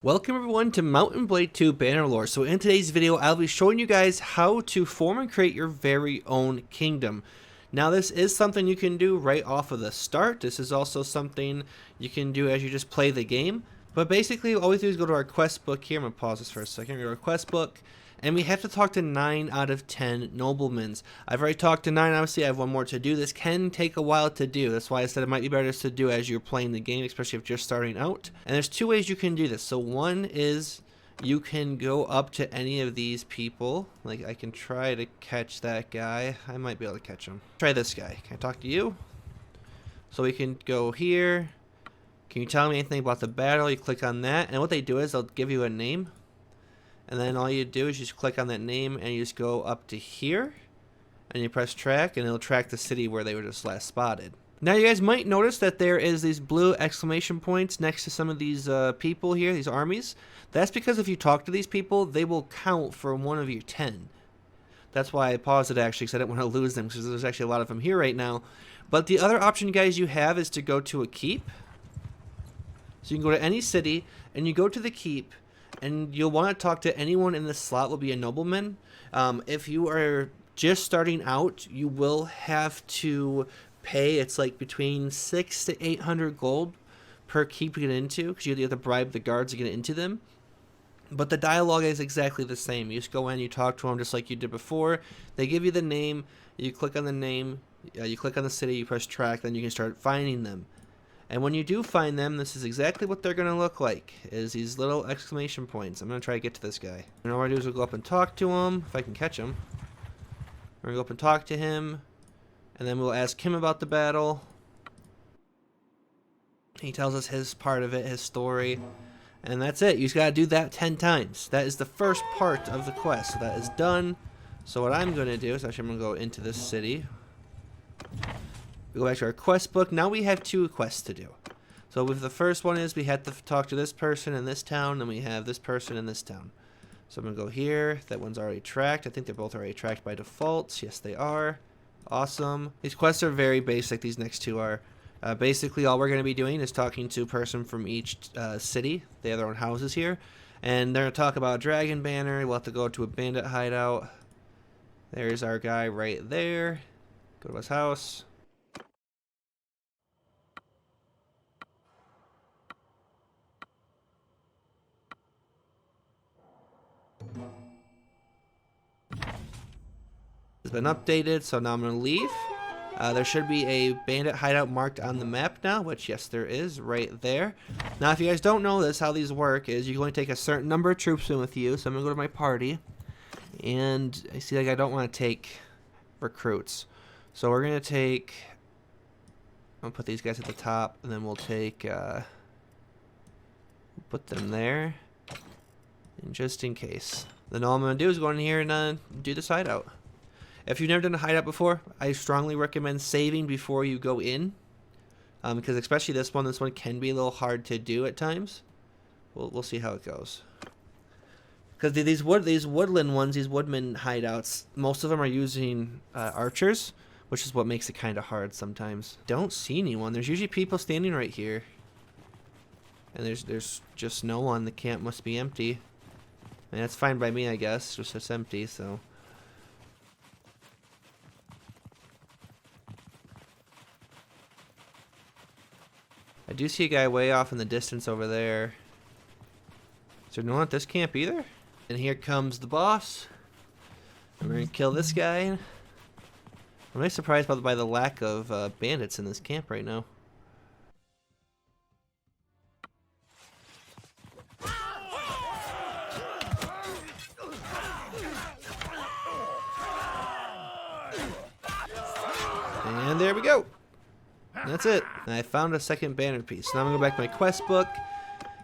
Welcome everyone to Mountain Blade 2 Bannerlord. So in today's video, I'll be showing you guys how to form and create your very own kingdom. Now this is something you can do right off of the start. This is also something you can do as you just play the game. But basically all we do is go to our quest book here. I'm going to pause this for a second. Go to our quest book. And we have to talk to 9 out of 10 noblemen. I've already talked to 9, obviously I have one more to do. This can take a while to do. That's why I said it might be better just to do as you're playing the game, especially if you're starting out. And there's 2 ways you can do this. So one is you can go up to any of these people. Like I can try to catch that guy. I might be able to catch him. Try this guy. Can I talk to you? So we can go here. Can you tell me anything about the battle? You click on that. And what they do is they'll give you a name. And then all you do is just click on that name and you just go up to here and you press track and it'll track the city where they were just last spotted. Now you guys might notice that there is these blue exclamation points next to some of these people here, these armies. That's because if you talk to these people, they will count for one of your 10. That's why I paused it actually, because I didn't want to lose them, because there's actually a lot of them here right now. But the other option guys you have is to go to a keep. So you can go to any city and you go to the keep. And you'll want to talk to anyone in this slot will be a nobleman. If you are just starting out, you will have to pay. It's like between 600 to 800 gold per keep to get into, because you have to bribe the guards to get into them. But the dialogue is exactly the same. You just go in, you talk to them just like you did before. They give you the name. You click on the name. You click on the city. You press track. Then you can start finding them. And when you do find them, this is exactly what they're going to look like, is these little exclamation points. I'm going to try to get to this guy. And all I do is we'll go up and talk to him, if I can catch him. We're going to go up and talk to him, and then we'll ask him about the battle. He tells us his part of it, his story, and that's it. You just got to do that 10 times. That is the first part of the quest, so that is done. So what I'm going to do is actually I'm going to go into this city. We go back to our quest book. Now we have 2 quests to do. So with the first one is we have to talk to this person in this town, and we have this person in this town. So I'm going to go here. That one's already tracked. I think they're both already tracked by default. Yes, they are. Awesome. These quests are very basic. These next 2 are. Basically, all we're going to be doing is talking to a person from each city. They have their own houses here. And they're going to talk about Dragon Banner. We'll have to go to a bandit hideout. There's our guy right there. Go to his house. Has been updated, so now I'm going to leave. There should be a bandit hideout marked on the map now, which yes there is right there. Now if you guys don't know this, how these work is you can only take a certain number of troops in with you. So I'm going to go to my party, and I see like I don't want to take recruits. So we're going to take, I'll put these guys at the top, and then we'll take, put them there, and just in case. Then all I'm going to do is go in here and do this hideout. If you've never done a hideout before, I strongly recommend saving before you go in. Because especially this one can be a little hard to do at times. We'll see how it goes. Because these woodland ones, these woodman hideouts, most of them are using archers, which is what makes it kind of hard sometimes. Don't see anyone. There's usually people standing right here. And there's just no one. The camp must be empty. And that's fine by me, I guess. Just it's empty, so. I do see a guy way off in the distance over there. Is there no one at this camp either? And here comes the boss. And we're going to kill this guy. I'm really surprised by the lack of bandits in this camp right now. And there we go. That's it. And I found a second banner piece. Now I'm going to go back to my quest book.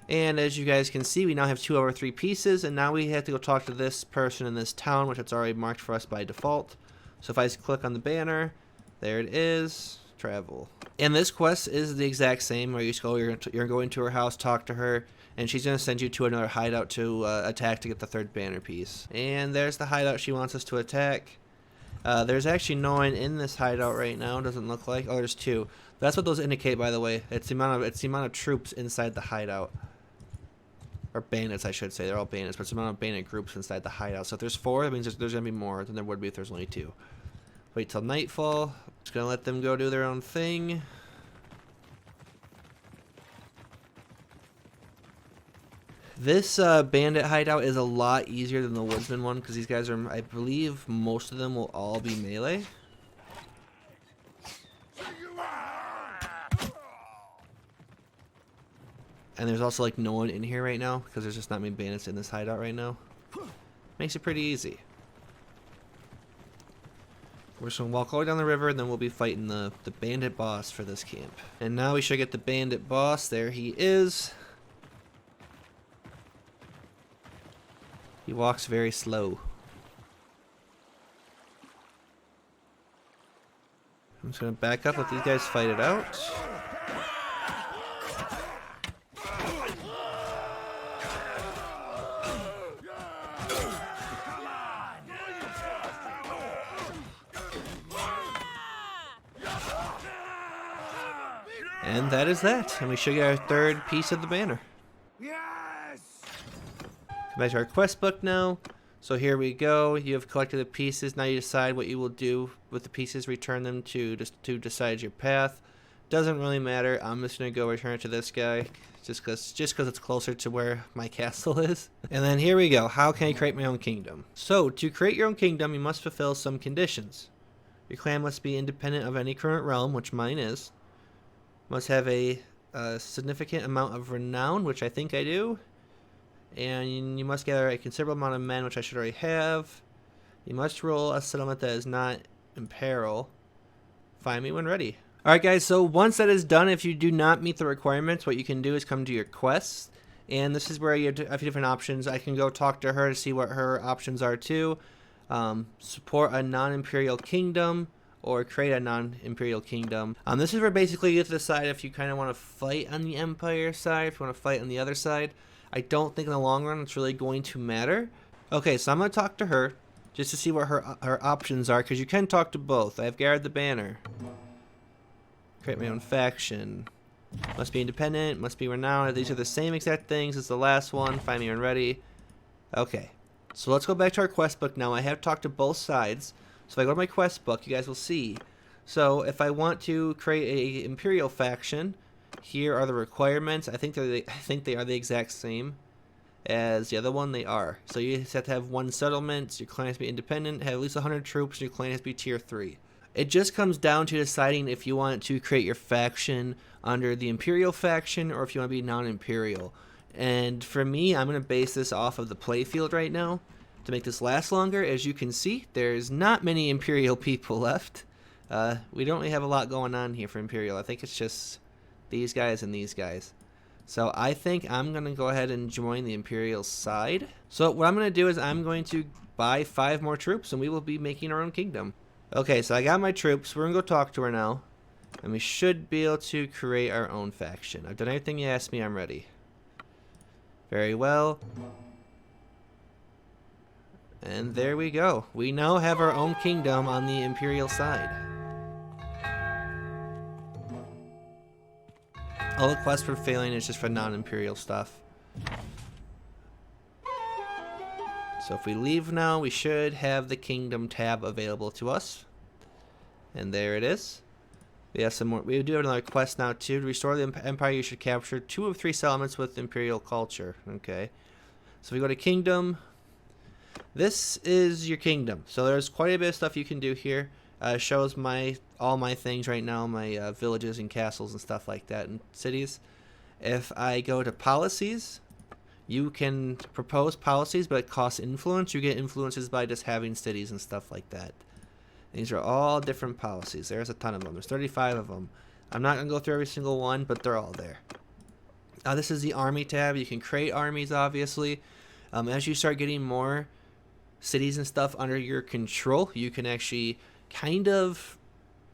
And as you guys can see, we now have 2 over 3 pieces. And now we have to go talk to this person in this town, which it's already marked for us by default. So if I just click on the banner, there it is. Travel. And this quest is the exact same, where you just go, you're going to go into her house, talk to her, and she's going to send you to another hideout to attack to get the 3rd banner piece. And there's the hideout she wants us to attack. There's actually no one in this hideout right now. Doesn't look like. Oh, there's 2. That's what those indicate, by the way. It's the amount of troops inside the hideout. or bandits I should say. They're all bandits, but it's the amount of bandit groups inside the hideout. So if there's 4, that means there's going to be more than there would be if there's only 2. Wait till nightfall. Just going to let them go do their own thing. This bandit hideout is a lot easier than the woodsman one because these guys are, I believe most of them will all be melee. And there's also like no one in here right now because there's just not many bandits in this hideout right now. Makes it pretty easy. We're just going to walk all the way down the river and then we'll be fighting the bandit boss for this camp. And now we should get the bandit boss. There he is. He walks very slow. I'm just going to back up, let these guys fight it out. And that is that. And we should get our 3rd piece of the banner. Come back to our quest book now. So here we go. You have collected the pieces. Now you decide what you will do with the pieces. Return them to decide your path. Doesn't really matter. I'm just gonna go return it to this guy, just cause it's closer to where my castle is. And then here we go. How can I create my own kingdom? So to create your own kingdom, you must fulfill some conditions. Your clan must be independent of any current realm, which mine is. Must have a significant amount of renown, which I think I do. And you must gather a considerable amount of men, which I should already have. You must rule a settlement that is not in peril. Find me when ready. Alright guys, so once that is done, if you do not meet the requirements, what you can do is come to your quests. And this is where you have a few different options. I can go talk to her to see what her options are too. Support a non-imperial kingdom or create a non-imperial kingdom. This is where basically you have to decide if you kind of want to fight on the empire side, if you want to fight on the other side. I don't think in the long run it's really going to matter. Okay, so I'm going to talk to her just to see what her options are, because you can talk to both. I have gathered the banner. Create my own faction. Must be independent, must be renowned. These are the same exact things as the last one. Find me when ready. Okay, so let's go back to our quest book now. I have talked to both sides. So if I go to my quest book, you guys will see. So if I want to create a imperial faction, here are the requirements. I think they are the exact same as the other one. They are. So you just have to have 1 settlement. Your clan has to be independent. Have at least 100 troops. Your clan has to be tier 3. It just comes down to deciding if you want to create your faction under the imperial faction or if you want to be non-imperial. And for me, I'm going to base this off of the playfield right now to make this last longer. As you can see, there's not many imperial people left. We don't really have a lot going on here for imperial. I think it's just these guys and these guys. So I think I'm going to go ahead and join the imperial side. So what I'm going to do is I'm going to buy 5 more troops and we will be making our own kingdom. Okay, so I got my troops. We're going to go talk to her now. And we should be able to create our own faction. I've done everything you asked me. I'm ready. Very well. And there we go. We now have our own kingdom on the imperial side. All the quests for failing is just for non-imperial stuff. So if we leave now, we should have the kingdom tab available to us. And there it is. We have some more. We do have another quest now too. To restore the empire, you should capture 2 of 3 settlements with imperial culture. Okay. So we go to kingdom. This is your kingdom. So there's quite a bit of stuff you can do here. Shows all my things right now, my villages and castles and stuff like that, and cities. If I go to policies, you can propose policies, but it costs influence. You get influences by just having cities and stuff like that. These are all different policies. There's a ton of them. There's 35 of them. I'm not going to go through every single one, but they're all there. This is the army tab. You can create armies, obviously. As you start getting more cities and stuff under your control, you can actually kind of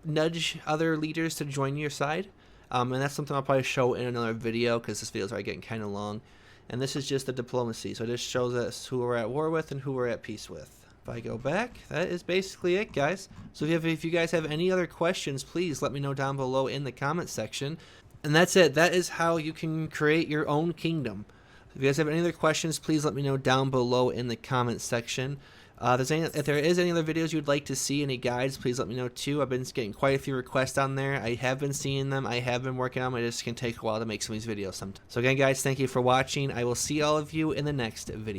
nudge other leaders to join your side. And that's something I'll probably show in another video because this video is already getting kind of long. And this is just the diplomacy. So it just shows us who we're at war with and who we're at peace with. If I go back, that is basically it, guys. So if you guys have any other questions, please let me know down below in the comment section. And that's it. That is how you can create your own kingdom. If you guys have any other questions, please let me know down below in the comment section. If there is any other videos you'd like to see, any guides, please let me know too. I've been getting quite a few requests on there. I have been seeing them. I have been working on them. It just can take a while to make some of these videos sometimes. So again, guys, thank you for watching. I will see all of you in the next video.